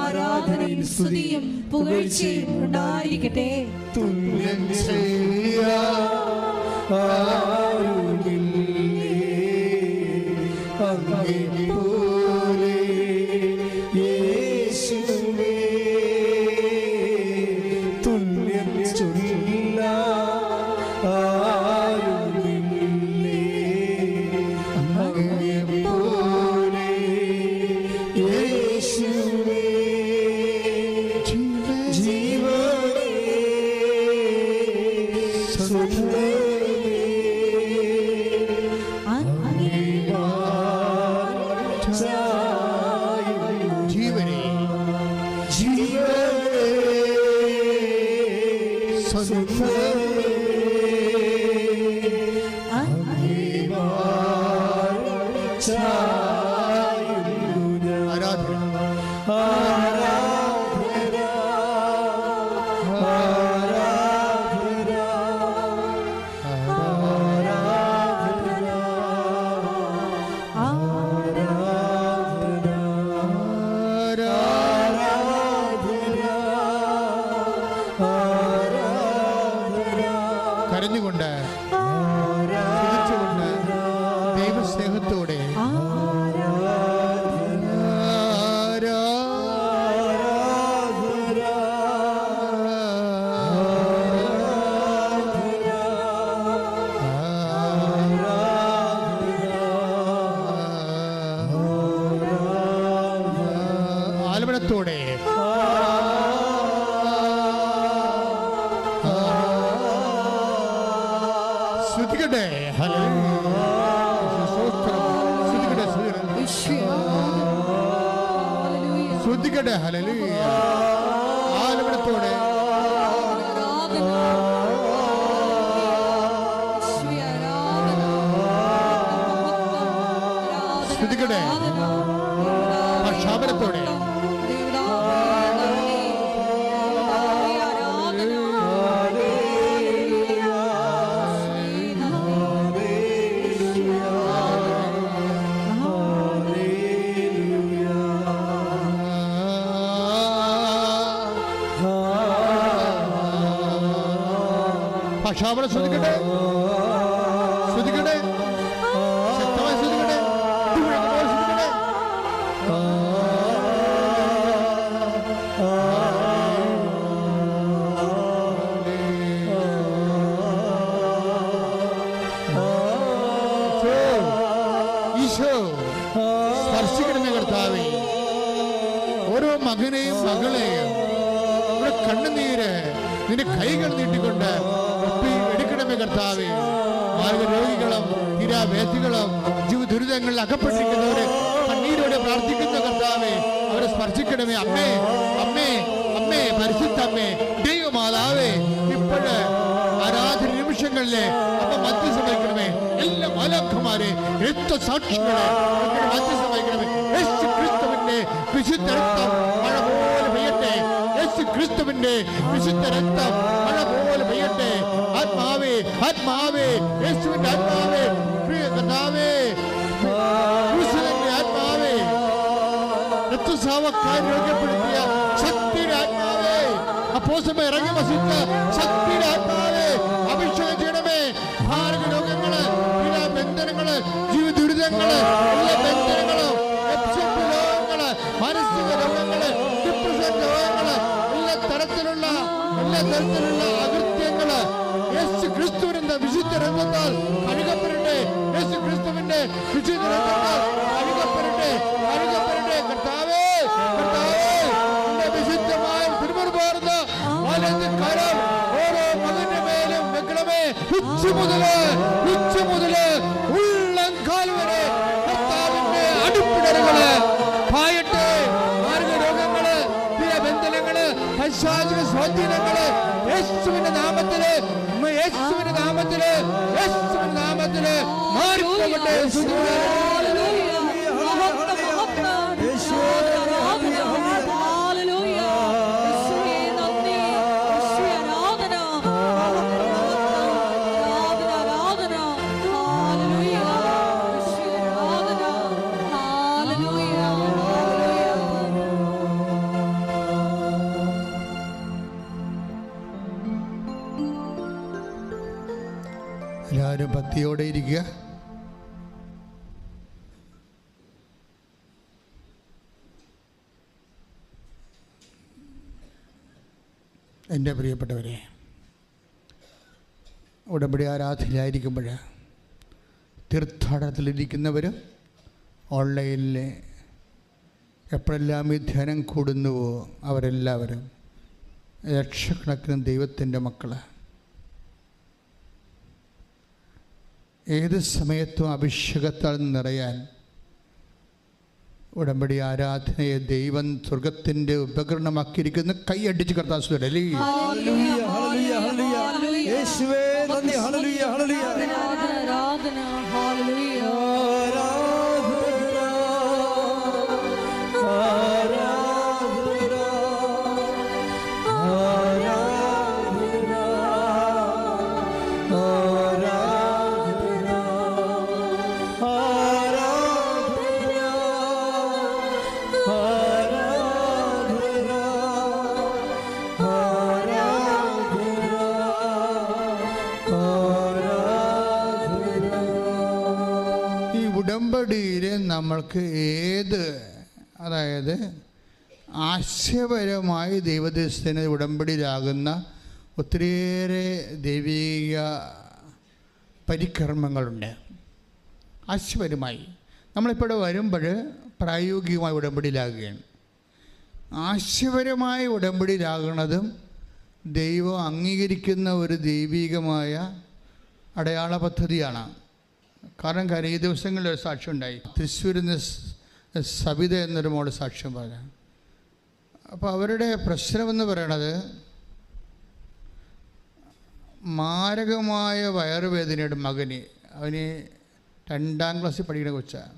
ആരാധനയും സ്തുതിയും പുകഴ്ചയും ഉണ്ടായിരിക്കട്ടെ. തുല്യം അങ്ങേപ്പോലെ യേശുവേ, തുല്യം കരഞ്ഞുകൊണ്ട് ചിരിച്ചുകൊണ്ട് ദൈവസ്നേഹത്തോടെ ആലപനത്തോടെ ശ്രദ്ധിക്കട്ടെ. ശ്രദ്ധിക്കട്ടെ. ഹല്ലേലൂയ. ആലപനത്തോടെ ശ്രദ്ധിക്കട്ടെ. പക്ഷാപനത്തോടെ പക്ഷാപനം ശ്രദ്ധിക്കട്ടെ. ശ്രദ്ധിക്കട്ടെ. ശക്തമായി ശ്രദ്ധിക്കട്ടെ. ശ്രദ്ധിക്കട്ടെ. ഈശോ സ്പർശിക്കണമേ കർത്താവേ. ഓരോ മകനെയും മകളെയും ഇവിടെ കണ്ണുനീര് നിന്റെ കൈകൾ നീട്ടിക്കൊണ്ട് എടുക്കണമേ കർത്താവേ. മാർഗരോഗികളും തീരാവേദികളും ജീവദുരിതങ്ങളിൽ അകപ്പെട്ടിരിക്കുന്നവരെ കണ്ണീരോടെ പ്രാർത്ഥിക്കുന്ന കർത്താവേ, അവരെ സ്പർശിക്കണമേ. അമ്മേ, അമ്മേ, അമ്മേ, പരിശുദ്ധ അമ്മേ, ദൈവമാതാവേ, ഇപ്പോഴ് ആരാധന നിമിഷങ്ങളിലെ അമ്മ മധ്യസ്ഥം വഹിക്കണമേ. എല്ലാ മാലാഖമാരെ രക്തസാക്ഷികളെ മധ്യസ്ഥം വഹിക്കണമേ. യേശു ക്രിസ്തുവിന്റെ വിശുദ്ധ രക്തം മഴ പോലെ പെയ്യട്ടെ. യേശു ക്രിസ്തുവിന്റെ വിശുദ്ധ രക്തം മഴ പോലെ പെയ്യട്ടെ. ആത്മാവേ, ആത്മാവേ, യേശുവിന്റെ ആത്മാവേ, പ്രിയ കർത്താവേ, ക്രിസ്തുവിന്റെ ആത്മാവേ, രക്തസ്രാവക്കാർ രോഗ്യപ്പെടുത്തിയ ശക്തിയുടെ ആത്മാവേ, അപ്പോസ്തലന്മാർ ഇറങ്ങി വസിച്ച ശക്തിയുടെ ആത്മാവേ, അഭിഷേകം ചെയ്യണമേ. ഭാരത രോഗങ്ങള്, ബന്ധനങ്ങള്, ജീവദുരിതങ്ങള്, എല്ലാ ബന്ധനങ്ങളും, രോഗങ്ങള്, മാനസിക രോഗങ്ങള്, ഡിപ്രഷൻ രോഗങ്ങള്, എല്ലാ തരത്തിലുള്ള അകൃത്യങ്ങള് യേശു ക്രിസ്തുവിന്റെ വിശുദ്ധ രക്തത്താൽ കഴുകപ്പെടട്ടെ. അഴുകപ്പെടട്ടെ, അഴുകപ്പെടട്ടെ. കർത്താവേ, കർത്താവേ, നിന്റെ വിശുദ്ധമായ തിരുമുറുപാർന്ന വലത് കരം ഓരോ മകന്റെ മേലും വെക്കണമേ. ഉച്ച മുതല് ഉള്ളംകാൽ വരെ കർത്താവിന്റെ അടിപ്പിടലുകള് പായട്ടെ. മാർഗരോഗങ്ങള്, ബന്ധനങ്ങള്, പൈശാചിക സ്വാധീനങ്ങള് യേശുവിന്റെ നാമത്തില്, യേശുവിന്റെ നാമത്തില്, യേശുവിന്റെ നാമത്തില് മാറിപ്പോകട്ടെ. എല്ലാവരും ഭക്തിയോടെ ഇരിക്കുക. എൻ്റെ പ്രിയപ്പെട്ടവരെ, ഉടമ്പടി ആരാധനയിലായിരിക്കുമ്പോൾ തീർത്ഥാടനത്തിലിരിക്കുന്നവർ ഓൺലൈനിൽ എപ്പോഴെല്ലാം ഈ ധ്യാനം കൂടുന്നുവോ അവരെല്ലാവരും ലക്ഷക്കണക്കിന് ദൈവത്തിൻ്റെ മക്കൾ ഏത് സമയത്തും അഭിഷേകത്താൽ നിറയാൻ ഉടമ്പടി ആരാധനയെ ദൈവം സ്വർഗത്തിൻ്റെ ഉപകരണമാക്കിയിരിക്കുന്ന കൈയടിച്ച് കർത്താവ് ഉടമ്പടിയിൽ നമ്മൾക്ക് അതായത് ആശയപരമായി ദൈവദൃശ്യത്തിന് ഉടമ്പടിയിലാകുന്ന ഒത്തിരിയേറെ ദൈവിക പരികർമ്മങ്ങളുണ്ട്. ആശയപരമായി നമ്മളിപ്പോൾ വരുമ്പോൾ പ്രായോഗികമായി ഉടമ്പടിയിലാകുകയാണ്. ആശയപരമായി ഉടമ്പടിയിലാകുന്നതും ദൈവം അംഗീകരിക്കുന്ന ഒരു ദൈവികമായ അടയാള പദ്ധതിയാണ്. കാരണം ഈ ദിവസങ്ങളിൽ ഒരു സാക്ഷ്യം ഉണ്ടായി. തൃശ്ശൂരിൽ നിന്ന് സവിത എന്നൊരു മോള് സാക്ഷ്യം പറഞ്ഞു. അപ്പോൾ അവരുടെ പ്രശ്നമെന്ന് പറയണത് മാരകമായ വയറുവേദനയുടെ മകന്, അവന് 2ാം ക്ലാസ്സിൽ പഠിക്കുന്ന കൊച്ചാണ്.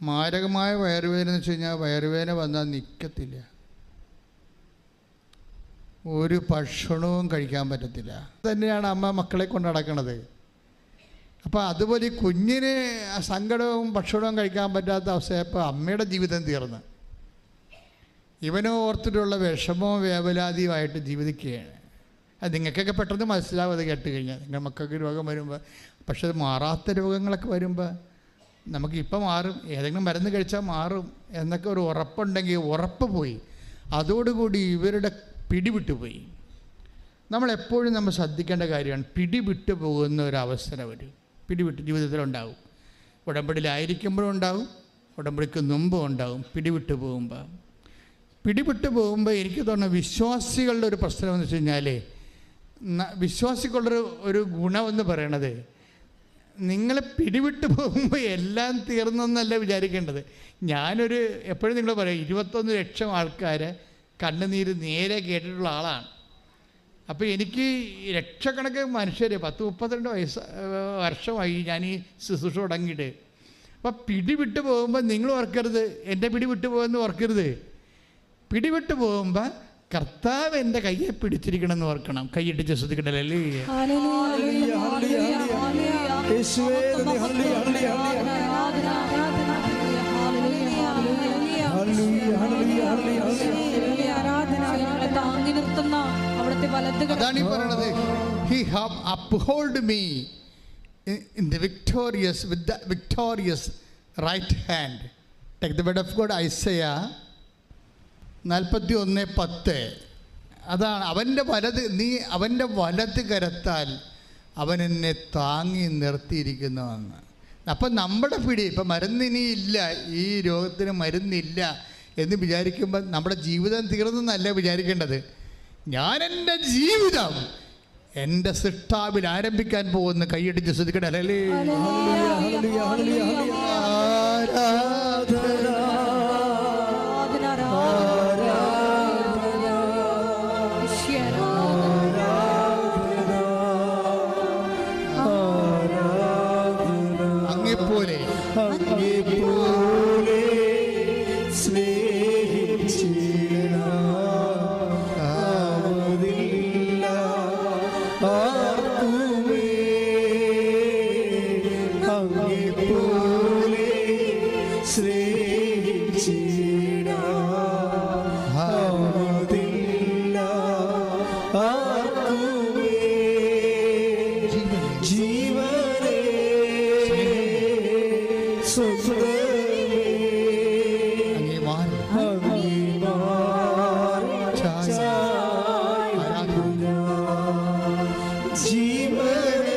മാരകമായ വയറുവേദന എന്ന് വെച്ച് കഴിഞ്ഞാൽ വയറുവേദന വന്നാൽ നിൽക്കത്തില്ല, ഒരു ഭക്ഷണവും കഴിക്കാൻ പറ്റത്തില്ല. തന്നെയാണ് അമ്മ മക്കളെ കൊണ്ട് നടക്കുന്നത്. അപ്പോൾ അതുപോലെ ഈ കുഞ്ഞിന് സങ്കടവും ഭക്ഷണവും കഴിക്കാൻ പറ്റാത്ത അവസ്ഥയപ്പോൾ അമ്മയുടെ ജീവിതം തീർന്ന് ഇവനോ ഓർത്തിട്ടുള്ള വിഷമവും വേവലാതിയുമായിട്ട് ജീവിക്കുകയാണ്. അത് നിങ്ങൾക്കൊക്കെ പെട്ടെന്ന് മനസ്സിലാവും അത് കേട്ട് കഴിഞ്ഞാൽ. നിങ്ങളുടെ മക്കൾക്ക് രോഗം വരുമ്പോൾ. പക്ഷെ അത് മാറാത്ത രോഗങ്ങളൊക്കെ വരുമ്പോൾ നമുക്കിപ്പോൾ മാറും, ഏതെങ്കിലും മരുന്ന് കഴിച്ചാൽ മാറും എന്നൊക്കെ ഒരു ഉറപ്പുണ്ടെങ്കിൽ ഉറപ്പ് പോയി. അതോടുകൂടി ഇവരുടെ പിടിവിട്ടുപോയി. നമ്മളെപ്പോഴും നമ്മൾ ശ്രദ്ധിക്കേണ്ട കാര്യമാണ്, പിടിവിട്ടു പോകുന്ന ഒരവസരം ഒരു പിടിവിട്ട് ജീവിതത്തിലുണ്ടാവും. ഉടമ്പടിയിലായിരിക്കുമ്പോഴും ഉണ്ടാവും, ഉടമ്പടിക്ക് മുമ്പും ഉണ്ടാവും. പിടിവിട്ട് പോകുമ്പോൾ എനിക്ക് തോന്നുന്നു വിശ്വാസികളുടെ ഒരു പ്രശ്നമെന്ന് വെച്ച് കഴിഞ്ഞാൽ, വിശ്വാസികളുടെ ഒരു ഗുണമെന്ന് പറയണത്, നിങ്ങൾ പിടിവിട്ട് പോകുമ്പോൾ എല്ലാം തീർന്നെന്നല്ല വിചാരിക്കേണ്ടത്. ഞാനൊരു എപ്പോഴും നിങ്ങൾ പറയും 21 ലക്ഷം ആൾക്കാരെ കണ്ണുനീര് നേരെ കേട്ടിട്ടുള്ള ആളാണ്. അപ്പോൾ എനിക്ക് ലക്ഷക്കണക്കിന് മനുഷ്യർ 10-32 വർഷമായി ഞാൻ ഈ ശുശ്രൂഷ തുടങ്ങിയിട്ട്. അപ്പോൾ പിടിവിട്ട് പോകുമ്പോൾ നിങ്ങൾ ഓർക്കരുത് എൻ്റെ പിടിവിട്ട് പോകുമെന്ന് ഓർക്കരുത്. പിടിവിട്ട് പോകുമ്പോൾ കർത്താവ് എൻ്റെ കയ്യെ പിടിച്ചിരിക്കണമെന്ന് ഓർക്കണം. കൈയിട്ടിച്ച് ശ്രദ്ധിക്കണ്ടല്ലേ. അതാണ് ഈ പറയണത്. He have uphold me in the victorious with the victorious right hand. Take the word of God, Isaiah 41:10. അതാണ് അവൻ്റെ വലത് കരത്താൽ അവൻ എന്നെ താങ്ങി നിർത്തിയിരിക്കുന്നുവെന്ന്. അപ്പം നമ്മുടെ പിടി ഇപ്പം മരുന്നിനി ഇല്ല, ഈ രോഗത്തിന് മരുന്നില്ല എന്ന് വിചാരിക്കുമ്പോൾ നമ്മുടെ ജീവിതം തീർന്നെന്നല്ല വിചാരിക്കേണ്ടത്. ഞാൻ എൻ്റെ ജീവിതം എൻ്റെ സൃഷ്ടാവിൽ ആരംഭിക്കാൻ പോകുന്ന കൈയടിച്ച് ശ്രദ്ധിക്കട്ടെ. അല്ലേ അങ്ങെപ്പോലെ ജീവനേ